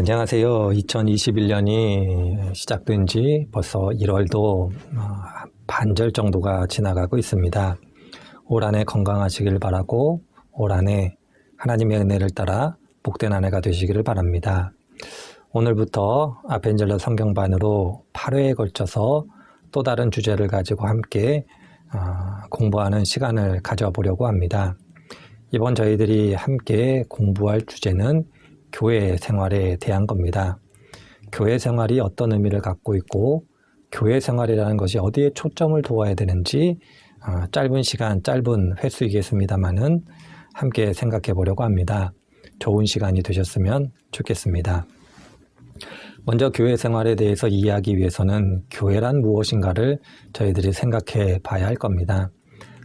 안녕하세요. 2021년이 시작된 지 벌써 1월도 반절 정도가 지나가고 있습니다. 올 한해 건강하시길 바라고 올 한해 하나님의 은혜를 따라 복된 한 해가 되시기를 바랍니다. 오늘부터 아펜젤러 성경반으로 8회에 걸쳐서 또 다른 주제를 가지고 함께 공부하는 시간을 가져보려고 합니다. 이번 저희들이 함께 공부할 주제는 교회 생활에 대한 겁니다. 교회 생활이 어떤 의미를 갖고 있고 교회 생활이라는 것이 어디에 초점을 두어야 되는지 짧은 시간, 짧은 횟수이겠습니다만은 함께 생각해 보려고 합니다. 좋은 시간이 되셨으면 좋겠습니다. 먼저 교회 생활에 대해서 이해하기 위해서는 교회란 무엇인가를 저희들이 생각해 봐야 할 겁니다.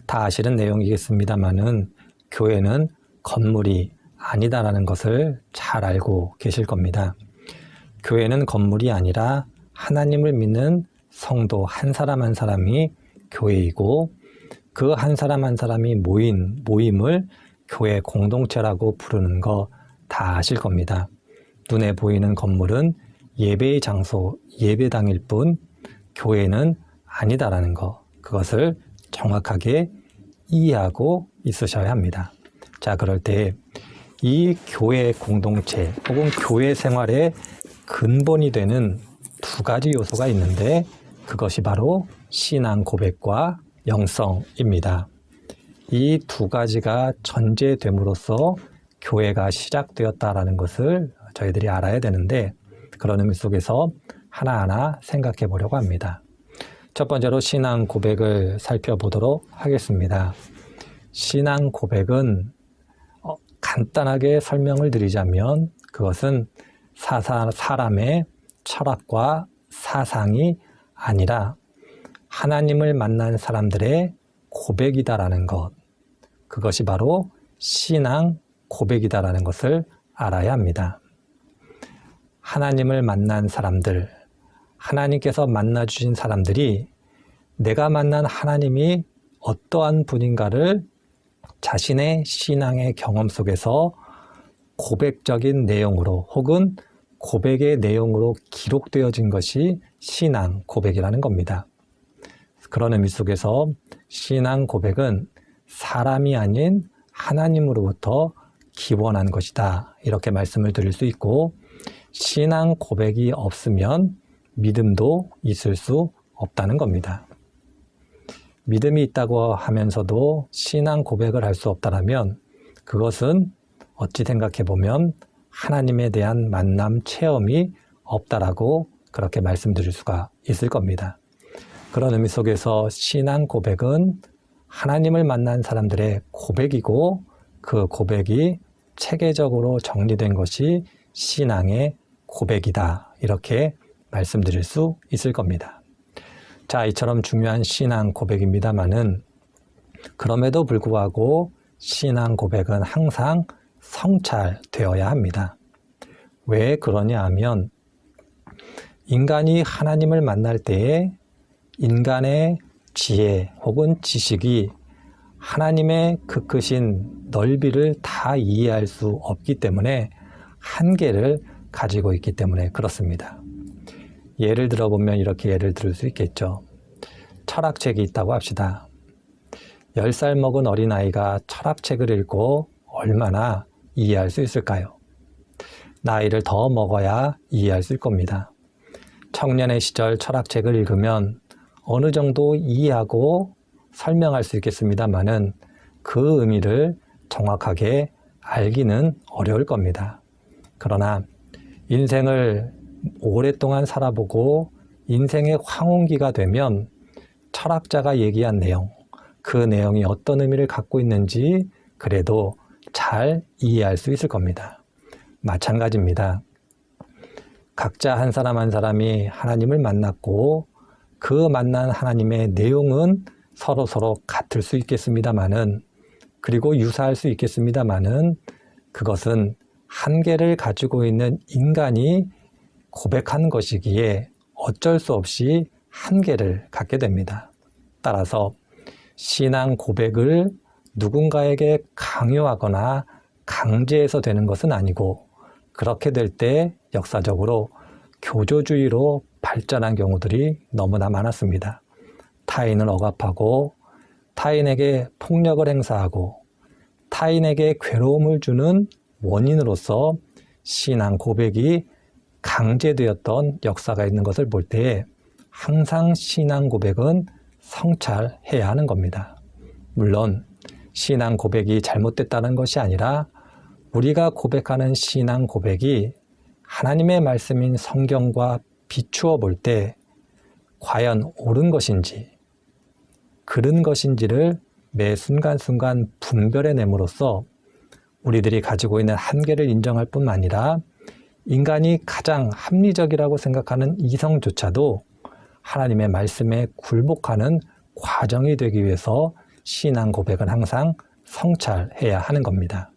다 아시는 내용이겠습니다만은 교회는 건물이 아니다라는 것을 잘 알고 계실 겁니다. 교회는 건물이 아니라 하나님을 믿는 성도 한 사람 한 사람이 교회이고 그 한 사람 한 사람이 모임을 교회 공동체라고 부르는 거 다 아실 겁니다. 눈에 보이는 건물은 예배의 장소, 예배당일 뿐 교회는 아니다라는 거, 그것을 정확하게 이해하고 있으셔야 합니다. 자, 그럴 때 이 교회 공동체 혹은 교회 생활의 근본이 되는 두 가지 요소가 있는데 그것이 바로 신앙 고백과 영성입니다. 이 두 가지가 전제됨으로써 교회가 시작되었다라는 것을 저희들이 알아야 되는데 그런 의미 속에서 하나하나 생각해 보려고 합니다. 첫 번째로 신앙 고백을 살펴보도록 하겠습니다. 신앙 고백은 간단하게 설명을 드리자면 그것은 사람의 철학과 사상이 아니라 하나님을 만난 사람들의 고백이다라는 것, 그것이 바로 신앙 고백이다라는 것을 알아야 합니다. 하나님을 만난 사람들, 하나님께서 만나주신 사람들이 내가 만난 하나님이 어떠한 분인가를 자신의 신앙의 경험 속에서 고백적인 내용으로 혹은 고백의 내용으로 기록되어진 것이 신앙 고백이라는 겁니다. 그런 의미 속에서 신앙 고백은 사람이 아닌 하나님으로부터 기원한 것이다. 이렇게 말씀을 드릴 수 있고 신앙 고백이 없으면 믿음도 있을 수 없다는 겁니다. 믿음이 있다고 하면서도 신앙 고백을 할 수 없다면 그것은 어찌 생각해 보면 하나님에 대한 만남 체험이 없다라고 그렇게 말씀드릴 수가 있을 겁니다. 그런 의미 속에서 신앙 고백은 하나님을 만난 사람들의 고백이고 그 고백이 체계적으로 정리된 것이 신앙의 고백이다. 이렇게 말씀드릴 수 있을 겁니다. 자, 이처럼 중요한 신앙 고백입니다만은 그럼에도 불구하고 신앙 고백은 항상 성찰되어야 합니다. 왜 그러냐 하면 인간이 하나님을 만날 때에 인간의 지혜 혹은 지식이 하나님의 그 크신 넓이를 다 이해할 수 없기 때문에 한계를 가지고 있기 때문에 그렇습니다. 예를 들어보면 이렇게 예를 들을 수 있겠죠. 철학책이 있다고 합시다. 10살 먹은 어린아이가 철학책을 읽고 얼마나 이해할 수 있을까요? 나이를 더 먹어야 이해할 수 있을 겁니다. 청년의 시절 철학책을 읽으면 어느 정도 이해하고 설명할 수 있겠습니다만은 그 의미를 정확하게 알기는 어려울 겁니다. 그러나 인생을 오랫동안 살아보고 인생의 황혼기가 되면 철학자가 얘기한 내용, 그 내용이 어떤 의미를 갖고 있는지 그래도 잘 이해할 수 있을 겁니다. 마찬가지입니다. 각자 한 사람 한 사람이 하나님을 만났고 그 만난 하나님의 내용은 서로 같을 수 있겠습니다마는 그리고 유사할 수 있겠습니다마는 그것은 한계를 가지고 있는 인간이 고백한 것이기에 어쩔 수 없이 한계를 갖게 됩니다. 따라서 신앙 고백을 누군가에게 강요하거나 강제해서 되는 것은 아니고 그렇게 될 때 역사적으로 교조주의로 발전한 경우들이 너무나 많았습니다. 타인을 억압하고 타인에게 폭력을 행사하고 타인에게 괴로움을 주는 원인으로서 신앙 고백이 강제되었던 역사가 있는 것을 볼 때에 항상 신앙 고백은 성찰해야 하는 겁니다. 물론 신앙 고백이 잘못됐다는 것이 아니라 우리가 고백하는 신앙 고백이 하나님의 말씀인 성경과 비추어 볼 때 과연 옳은 것인지 그른 것인지를 매 순간순간 분별해냄으로써 우리들이 가지고 있는 한계를 인정할 뿐만 아니라 인간이 가장 합리적이라고 생각하는 이성조차도 하나님의 말씀에 굴복하는 과정이 되기 위해서 신앙 고백은 항상 성찰해야 하는 겁니다.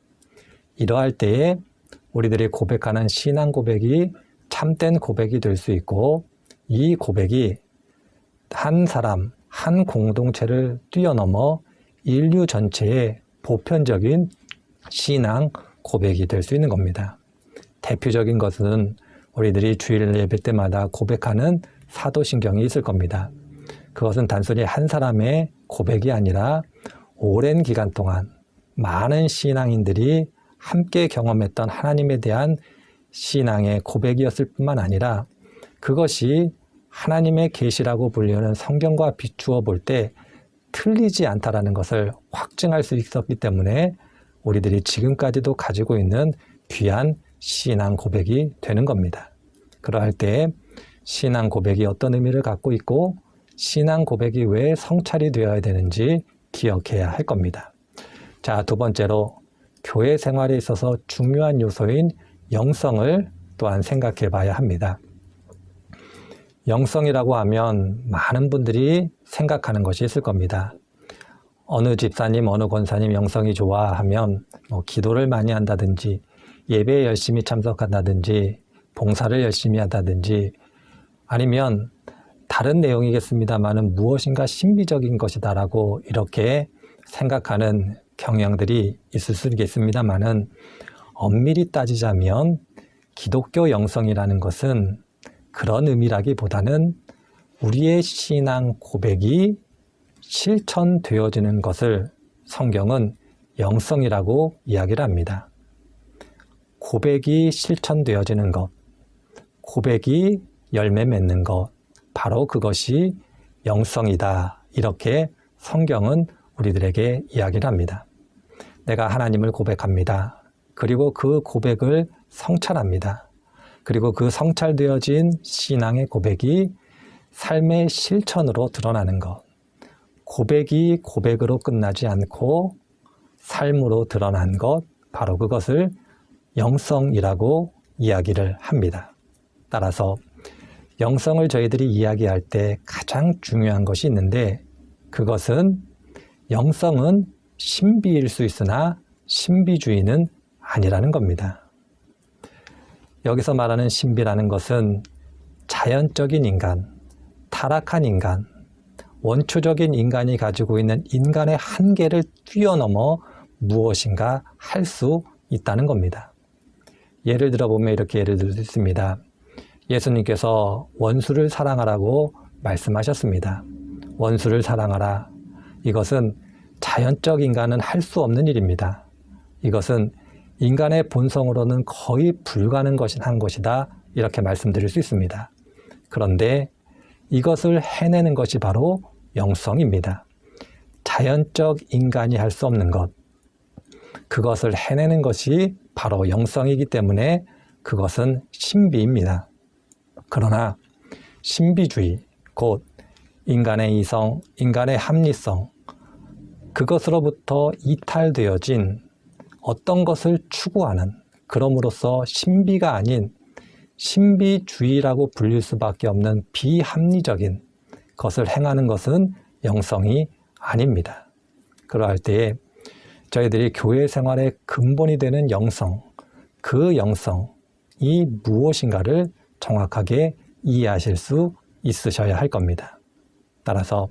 이러할 때에 우리들이 고백하는 신앙 고백이 참된 고백이 될 수 있고 이 고백이 한 사람, 한 공동체를 뛰어넘어 인류 전체의 보편적인 신앙 고백이 될 수 있는 겁니다. 대표적인 것은 우리들이 주일 예배 때마다 고백하는 사도신경이 있을 겁니다. 그것은 단순히 한 사람의 고백이 아니라 오랜 기간 동안 많은 신앙인들이 함께 경험했던 하나님에 대한 신앙의 고백이었을 뿐만 아니라 그것이 하나님의 계시라고 불리는 성경과 비추어 볼 때 틀리지 않다라는 것을 확증할 수 있었기 때문에 우리들이 지금까지도 가지고 있는 귀한 신앙 고백이 되는 겁니다. 그러할 때 신앙 고백이 어떤 의미를 갖고 있고 신앙 고백이 왜 성찰이 되어야 되는지 기억해야 할 겁니다. 자, 두 번째로 교회 생활에 있어서 중요한 요소인 영성을 또한 생각해 봐야 합니다. 영성이라고 하면 많은 분들이 생각하는 것이 있을 겁니다. 어느 집사님, 어느 권사님 영성이 좋아 하면 기도를 많이 한다든지 예배에 열심히 참석한다든지 봉사를 열심히 한다든지 아니면 다른 내용이겠습니다만은 무엇인가 신비적인 것이다라고 이렇게 생각하는 경향들이 있을 수 있겠습니다만은 엄밀히 따지자면 기독교 영성이라는 것은 그런 의미라기보다는 우리의 신앙 고백이 실천되어지는 것을 성경은 영성이라고 이야기를 합니다. 고백이 실천되어지는 것, 고백이 열매 맺는 것, 바로 그것이 영성이다. 이렇게 성경은 우리들에게 이야기를 합니다. 내가 하나님을 고백합니다. 그리고 그 고백을 성찰합니다. 그리고 그 성찰되어진 신앙의 고백이 삶의 실천으로 드러나는 것. 고백이 고백으로 끝나지 않고 삶으로 드러난 것, 바로 그것을 영성이라고 이야기를 합니다. 따라서 영성을 저희들이 이야기할 때 가장 중요한 것이 있는데 그것은 영성은 신비일 수 있으나 신비주의는 아니라는 겁니다. 여기서 말하는 신비라는 것은 자연적인 인간, 타락한 인간, 원초적인 인간이 가지고 있는 인간의 한계를 뛰어넘어 무엇인가 할 수 있다는 겁니다. 예를 들어보면 이렇게 예를 들 수 있습니다. 예수님께서 원수를 사랑하라고 말씀하셨습니다. 원수를 사랑하라. 이것은 자연적 인간은 할 수 없는 일입니다. 이것은 인간의 본성으로는 거의 불가능한 것이다. 이렇게 말씀드릴 수 있습니다. 그런데 이것을 해내는 것이 바로 영성입니다. 자연적 인간이 할 수 없는 것, 그것을 해내는 것이 바로 영성이기 때문에 그것은 신비입니다. 그러나 신비주의, 곧 인간의 이성, 인간의 합리성, 그것으로부터 이탈되어진 어떤 것을 추구하는, 그럼으로써 신비가 아닌 신비주의라고 불릴 수밖에 없는 비합리적인 것을 행하는 것은 영성이 아닙니다. 그러할 때에 저희들이 교회 생활의 근본이 되는 영성, 그 영성이 무엇인가를 정확하게 이해하실 수 있으셔야 할 겁니다. 따라서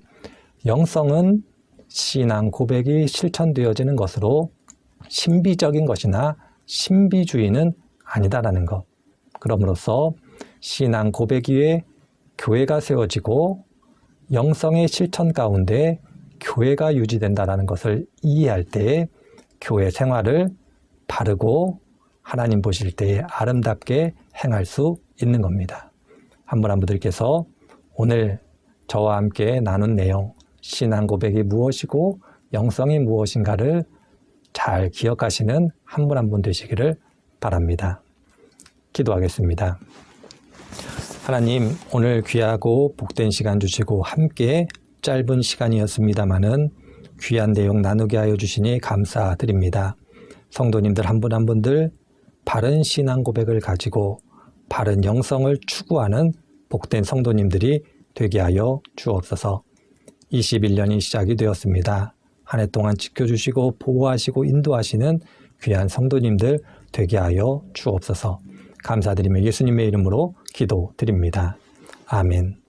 영성은 신앙 고백이 실천되어지는 것으로 신비적인 것이나 신비주의는 아니다라는 것. 그럼으로써 신앙 고백 위에 교회가 세워지고 영성의 실천 가운데 교회가 유지된다는 것을 이해할 때 교회 생활을 바르고 하나님 보실 때에 아름답게 행할 수 있는 겁니다. 한 분 한 분들께서 오늘 저와 함께 나눈 내용, 신앙 고백이 무엇이고 영성이 무엇인가를 잘 기억하시는 한 분 한 분 되시기를 바랍니다. 기도하겠습니다. 하나님, 오늘 귀하고 복된 시간 주시고 함께 짧은 시간이었습니다마는 귀한 내용 나누게 하여 주시니 감사드립니다. 성도님들 한 분 한 분들 바른 신앙 고백을 가지고 바른 영성을 추구하는 복된 성도님들이 되게 하여 주옵소서. 21년이 시작이 되었습니다. 한 해 동안 지켜주시고 보호하시고 인도하시는 귀한 성도님들 되게 하여 주옵소서. 감사드리며 예수님의 이름으로 기도드립니다. 아멘.